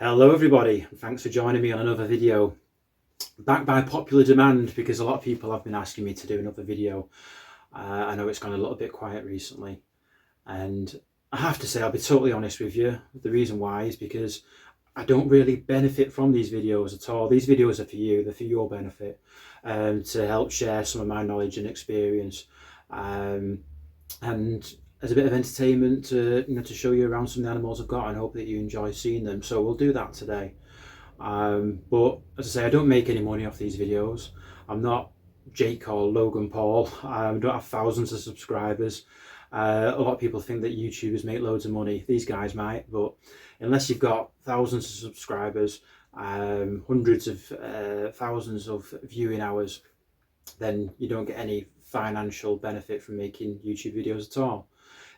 Hello everybody, and thanks for joining me on another video. Back by popular demand, because a lot of people have been asking me to do another video. I know it's gone a little bit quiet recently, and I have to say, I'll be totally honest with you. The reason why is because I don't really benefit from these videos at all. These videos are for you, they're for your benefit, to help share some of my knowledge and experience. And as a bit of entertainment to show you around some of the animals I've got and hope that you enjoy seeing them. So we'll do that today. But as I say, I don't make any money off these videos. I'm not Jake or Logan Paul. I don't have thousands of subscribers. A lot of people think that YouTubers make loads of money. These guys might, but unless you've got thousands of subscribers, hundreds of thousands of viewing hours, then you don't get any financial benefit from making YouTube videos at all.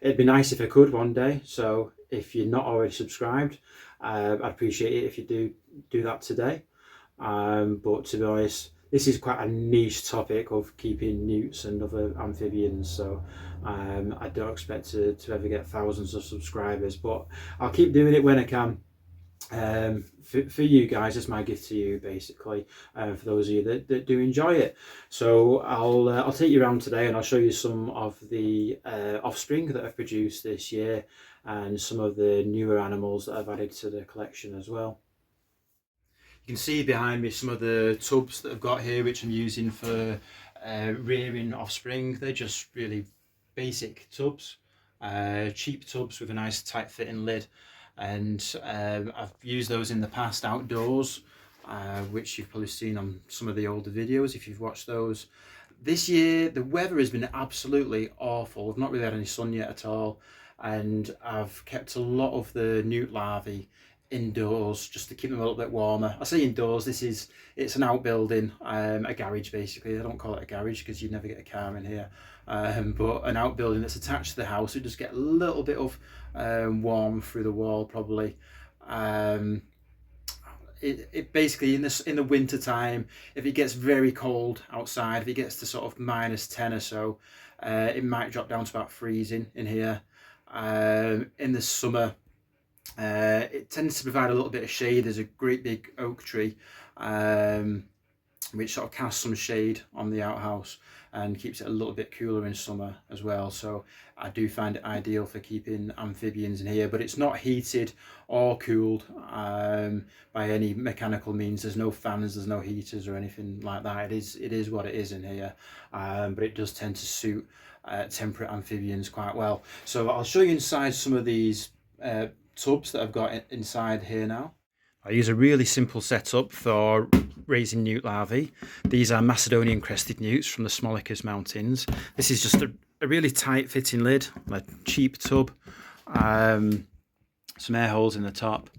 It'd be nice if I could one day. So if you're not already subscribed, I'd appreciate it if you do that today. But to be honest, this is quite a niche topic of keeping newts and other amphibians. So I don't expect to ever get thousands of subscribers, but I'll keep doing it when I can. For you guys, it's my gift to you, basically, for those of you that do enjoy it. So I'll take you around today and I'll show you some of the offspring that I've produced this year and some of the newer animals that I've added to the collection as well. You can see behind me some of the tubs that I've got here, which I'm using for rearing offspring. They're just really basic tubs, cheap tubs with a nice tight fitting lid. And I've used those in the past outdoors, which you've probably seen on some of the older videos if you've watched those. This year the weather has been absolutely awful. We've not really had any sun yet at all, and I've kept a lot of the newt larvae indoors just to keep them a little bit warmer. I say indoors, it's an outbuilding, a garage basically. I don't call it a garage because you'd never get a car in here, but an outbuilding that's attached to the house. It just get a little bit of warm through the wall probably. It basically in the winter time, if it gets very cold outside, if it gets to sort of -10 or so, it might drop down to about freezing in here. In the summer, it tends to provide a little bit of shade. There's a great big oak tree which sort of casts some shade on the outhouse and keeps it a little bit cooler in summer as well. So I do find it ideal for keeping amphibians in here, but it's not heated or cooled by any mechanical means. There's no fans, there's no heaters or anything like that. It is what it is in here, but it does tend to suit temperate amphibians quite well. So I'll show you inside some of these tubs that I've got inside here now. I use a really simple setup for raising newt larvae. These are Macedonian crested newts from the Smolicus Mountains. This is just a really tight fitting lid, a cheap tub, some air holes in the top,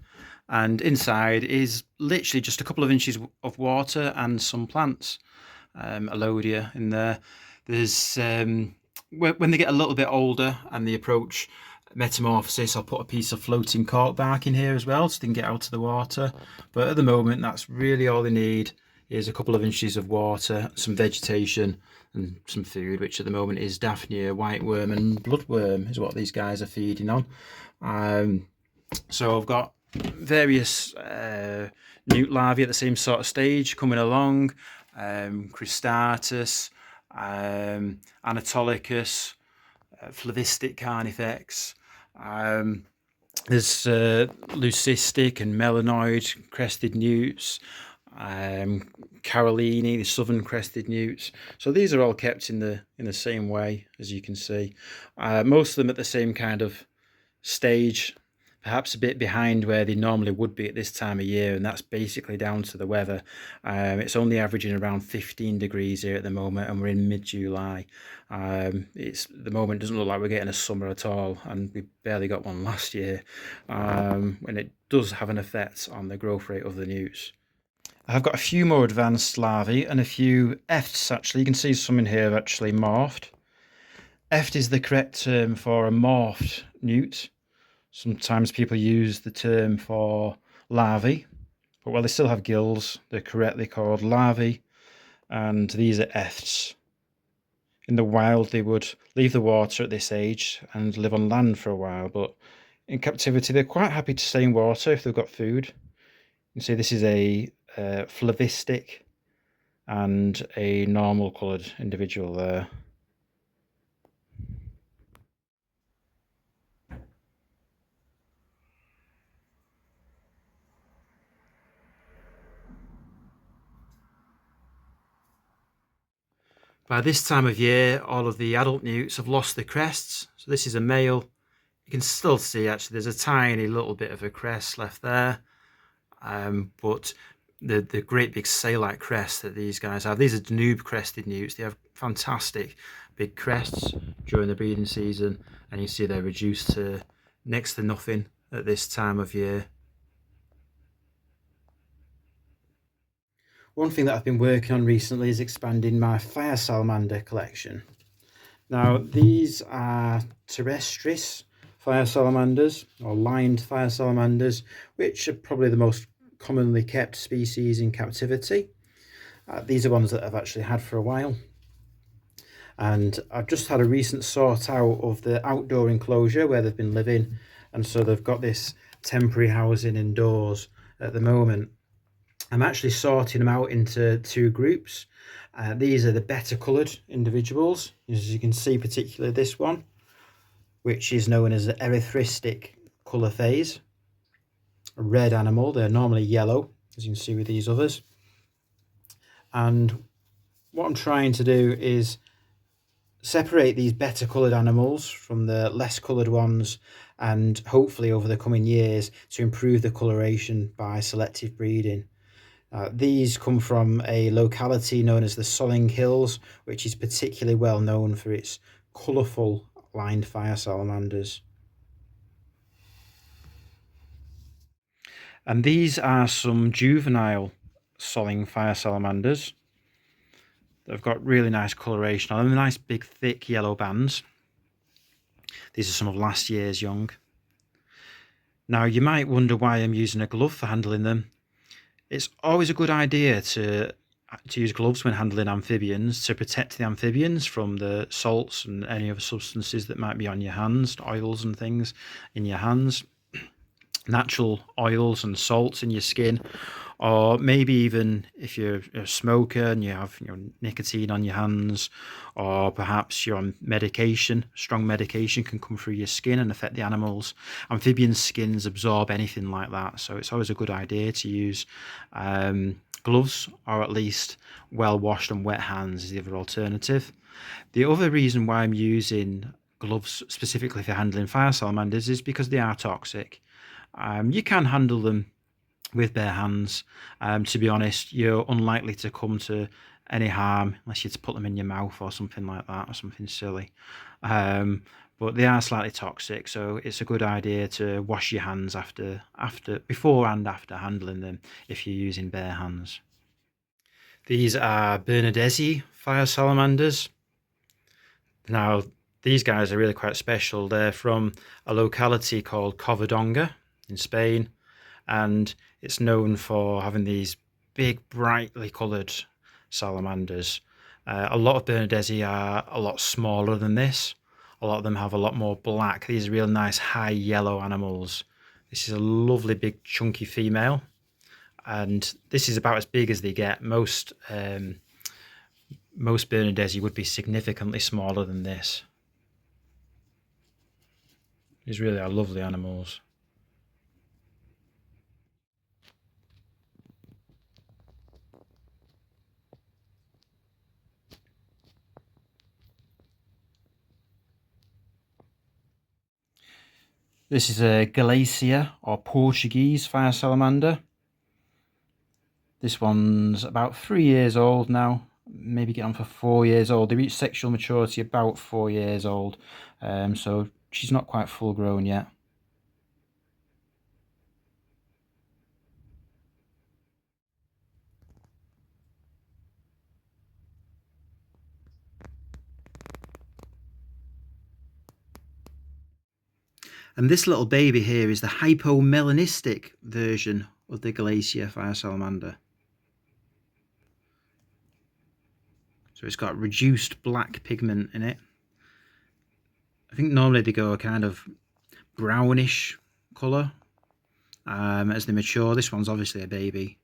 and inside is literally just a couple of inches of water and some plants, alodia in there. There's when they get a little bit older and they approach metamorphosis, I'll put a piece of floating cork bark in here as well so they can get out of the water. But at the moment, that's really all they need is a couple of inches of water, some vegetation and some food, which at the moment is Daphnia, whiteworm and bloodworm is what these guys are feeding on. So I've got various newt larvae at the same sort of stage coming along, Cristatus, Anatolicus, Flavistic Carnifex. There's leucistic and melanoid crested newts, Carolini, the southern crested newts. So these are all kept in the same way, as you can see. Most of them at the same kind of stage, perhaps a bit behind where they normally would be at this time of year, and that's basically down to the weather. It's only averaging around 15 degrees here at the moment, and we're in mid-July. The moment doesn't look like we're getting a summer at all, and we barely got one last year, and it does have an effect on the growth rate of the newts. I've got a few more advanced larvae and a few efts actually. You can see some in here have actually morphed. Eft is the correct term for a morphed newt. Sometimes people use the term for larvae, but while they still have gills, they're correctly called larvae, and these are efts. In the wild, they would leave the water at this age and live on land for a while, but in captivity, they're quite happy to stay in water if they've got food. You see this is a flavistic and a normal coloured individual there. By this time of year, all of the adult newts have lost their crests. So this is a male. You can still see actually there's a tiny little bit of a crest left there. But the great big sail-like crest that these guys have, these are Danube Crested Newts. They have fantastic big crests during the breeding season, and you see they're reduced to next to nothing at this time of year. One thing that I've been working on recently is expanding my fire salamander collection. Now these are terrestris fire salamanders, or lined fire salamanders, which are probably the most commonly kept species in captivity. These are ones that I've actually had for a while, and I've just had a recent sort out of the outdoor enclosure where they've been living, and so they've got this temporary housing indoors at the moment. I'm actually sorting them out into two groups. These are the better coloured individuals, as you can see, particularly this one, which is known as the erythristic colour phase, a red animal. They're normally yellow, as you can see with these others. And what I'm trying to do is separate these better coloured animals from the less coloured ones, and hopefully over the coming years to improve the coloration by selective breeding. These come from a locality known as the Solling Hills, which is particularly well known for its colourful lined fire salamanders. And these are some juvenile Solling fire salamanders. They've got really nice coloration on them, nice big thick yellow bands. These are some of last year's young. Now you might wonder why I'm using a glove for handling them. It's always a good idea to use gloves when handling amphibians to protect the amphibians from the salts and any other substances that might be on your hands, oils and things in your hands, natural oils and salts in your skin, or maybe even if you're a smoker and you have nicotine on your hands, or perhaps you're on medication. Strong medication can come through your skin and affect the animals. Amphibian skins absorb anything like that, so it's always a good idea to use gloves, or at least well washed and wet hands is the other alternative. The other reason why I'm using gloves specifically for handling fire salamanders is because they are toxic. You can handle them with bare hands. To be honest, you're unlikely to come to any harm unless you put them in your mouth or something like that, or something silly. But they are slightly toxic, so it's a good idea to wash your hands before and after handling them if you're using bare hands. These are Bernardesi fire salamanders. Now, these guys are really quite special. They're from a locality called Covadonga in Spain, and it's known for having these big, brightly coloured salamanders. A lot of Bernardesi are a lot smaller than this. A lot of them have a lot more black. These are real nice high yellow animals. This is a lovely big chunky female, and this is about as big as they get. Most Bernardesi would be significantly smaller than this. These really are lovely animals. This is a Galicia or Portuguese fire salamander. This one's about 3 years old now, maybe getting on for 4 years old. They reach sexual maturity about 4 years old, so she's not quite full grown yet. And this little baby here is the hypomelanistic version of the Galicia fire salamander. So it's got reduced black pigment in it. I think normally they go a kind of brownish colour, as they mature. This one's obviously a baby.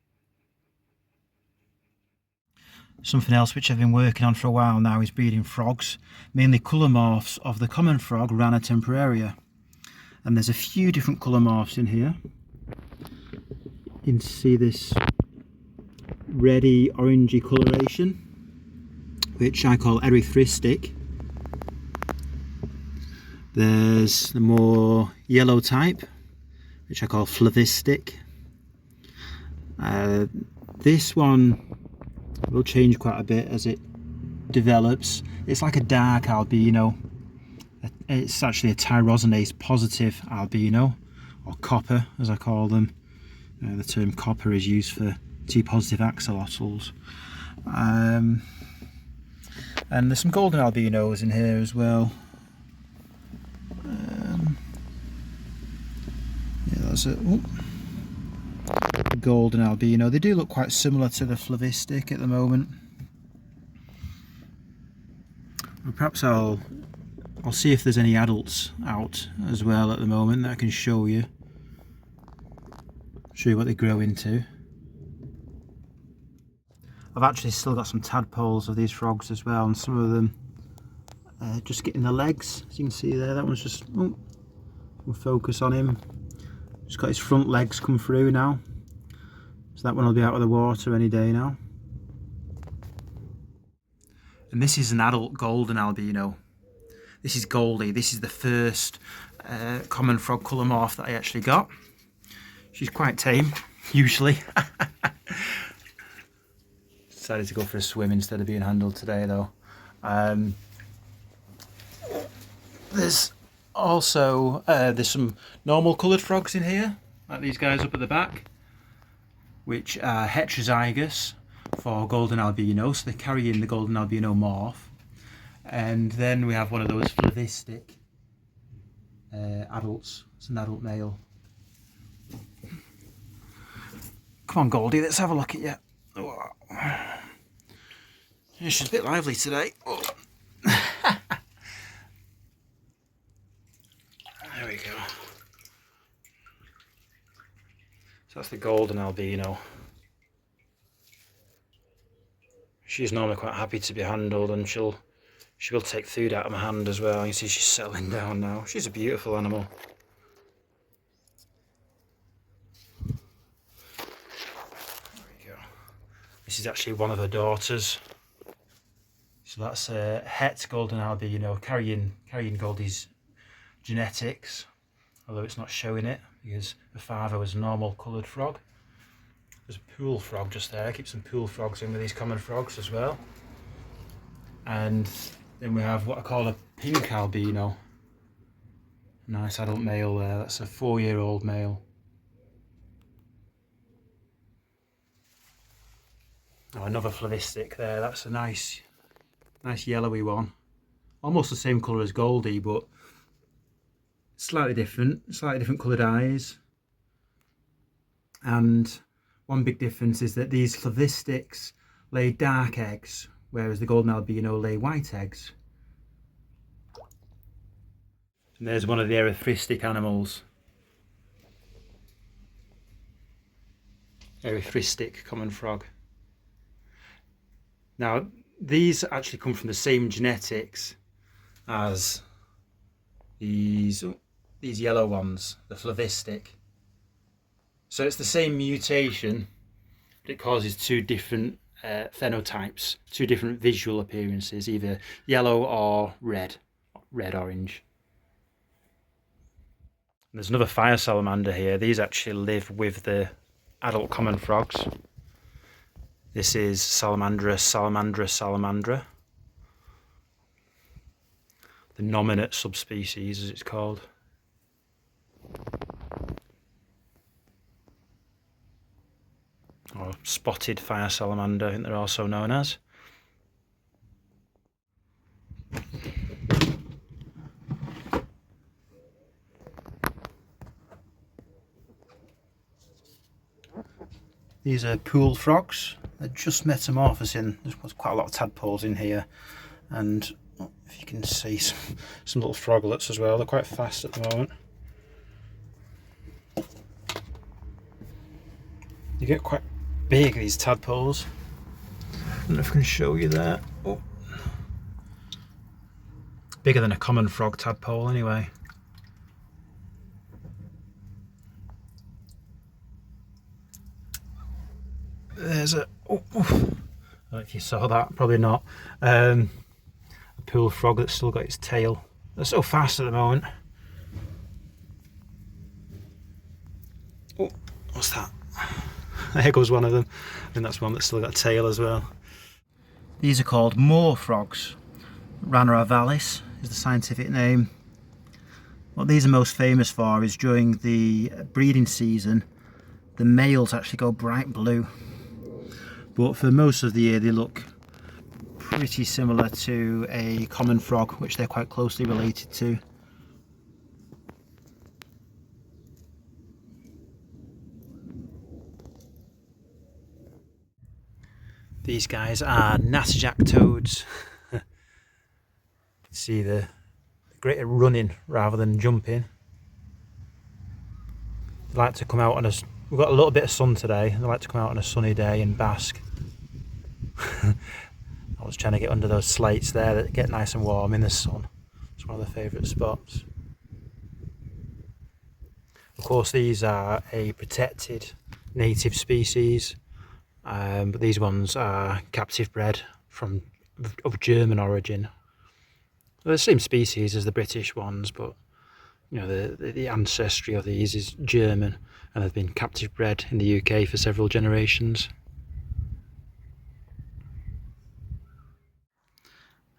Something else which I've been working on for a while now is breeding frogs, mainly colour morphs of the common frog, Rana temporaria. And there's a few different colour morphs in here. You can see this reddy orangey coloration, which I call erythristic. There's the more yellow type, which I call flavistic. This one will change quite a bit as it develops. It's like a dark albino. It's actually a tyrosinase positive albino, or copper as I call them. The term copper is used for T positive axolotls. And there's some golden albinos in here as well. Yeah, that's it. Golden albino. They do look quite similar to the flavistic at the moment. And perhaps I'll see if there's any adults out as well at the moment that I can show you. Show you what they grow into. I've actually still got some tadpoles of these frogs as well, and some of them just getting the legs, as you can see there. That one's just, we'll focus on him. Just got his front legs come through now. So that one will be out of the water any day now. And this is an adult golden albino. This is Goldie. This is the first common frog colour morph that I actually got. She's quite tame, usually. Decided to go for a swim instead of being handled today though. There's also there's some normal coloured frogs in here, like these guys up at the back, which are heterozygous for golden albino, so they carry in the golden albino morph. And then we have one of those flavistic adults. It's an adult male. Come on, Goldie, let's have a look at you. Oh. Yeah, she's a bit lively today. Oh. There we go. So that's the golden albino. She's normally quite happy to be handled, and she will take food out of my hand as well. You can see she's settling down now. She's a beautiful animal. There we go. This is actually one of her daughters. So that's a het golden albino carrying Goldie's genetics, although it's not showing it because the father was a normal coloured frog. There's a pool frog just there. I keep some pool frogs in with these common frogs as well. And then we have what I call a pink albino. Nice adult male there. That's a 4-year-old male. Oh, another flavistic there. That's a nice yellowy one. Almost the same colour as Goldie, but slightly different coloured eyes. And one big difference is that these flavistics lay dark eggs, whereas the golden albino lay white eggs. And there's one of the erythristic animals. Erythristic common frog. Now, these actually come from the same genetics as these yellow ones, the flavistic. So it's the same mutation, but it causes two different phenotypes, two different visual appearances, either yellow or red-orange. There's another fire salamander here. These actually live with the adult common frogs. This is salamandra. The nominate subspecies, as it's called. Or spotted fire salamander, I think they're also known as. These are pool frogs. They're just metamorphosing. There's quite a lot of tadpoles in here, and if you can see some little froglets as well. They're quite fast at the moment. You get quite big, these tadpoles. I don't know if I can show you that. Oh. Bigger than a common frog tadpole anyway. There's a, oh, oh. I don't know if you saw that, probably not. A pool frog that's still got its tail. They're so fast at the moment. Oh, what's that? There goes one of them. I think that's one that's still got a tail as well. These are called moor frogs. Rana vallis is the scientific name. What these are most famous for is during the breeding season, the males actually go bright blue. But for most of the year they look pretty similar to a common frog, which they're quite closely related to. These guys are natterjack toads. See the greater running rather than jumping. They like to come out on us. We've got a little bit of sun today. They like to come out on a sunny day and bask. I was trying to get under those slates there that get nice and warm in the sun. It's one of the favourite spots. Of course, these are a protected native species, but these ones are captive bred of German origin. They're the same species as the British ones, but you know the ancestry of these is German, and they've been captive bred in the UK for several generations.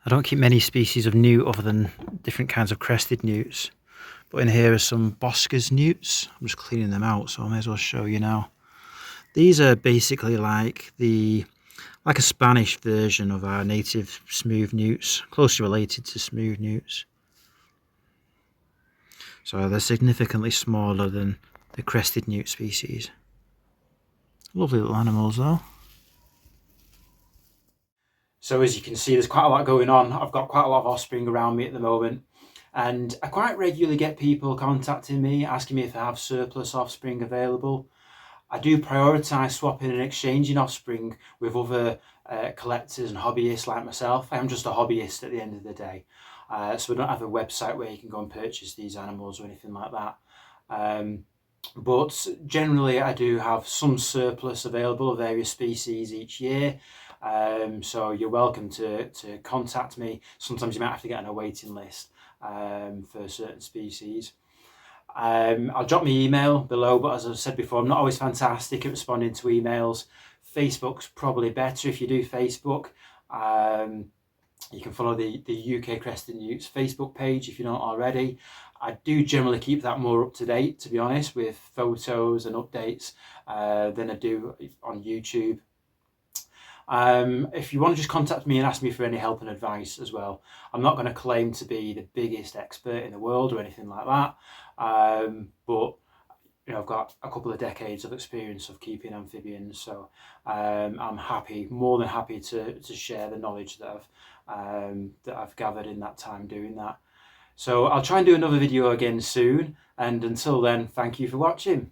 I don't keep many species of newt other than different kinds of crested newts, but in here are some Bosca's newts. I'm just cleaning them out, so I may as well show you now. These are basically like a Spanish version of our native smooth newts, closely related to smooth newts. So they're significantly smaller than the crested newt species. Lovely little animals though. So as you can see, there's quite a lot going on. I've got quite a lot of offspring around me at the moment, and I quite regularly get people contacting me asking me if I have surplus offspring available. I do prioritise swapping and exchanging offspring with other collectors and hobbyists like myself. I am just a hobbyist at the end of the day, so I don't have a website where you can go and purchase these animals or anything like that. But generally I do have some surplus available of various species each year. So you're welcome to contact me. Sometimes you might have to get on a waiting list for certain species. I'll drop my email below, but as I've said before, I'm not always fantastic at responding to emails. Facebook's probably better if you do Facebook. You can follow the UK Crested Newts Facebook page if you're not already. I do generally keep that more up to date, to be honest, with photos and updates than I do on YouTube. If you want to just contact me and ask me for any help and advice as well. I'm not going to claim to be the biggest expert in the world or anything like that, but you know, I've got a couple of decades of experience of keeping amphibians, so I'm more than happy to share the knowledge that I've gathered in that time doing that. So I'll try and do another video again soon, and until then, thank you for watching.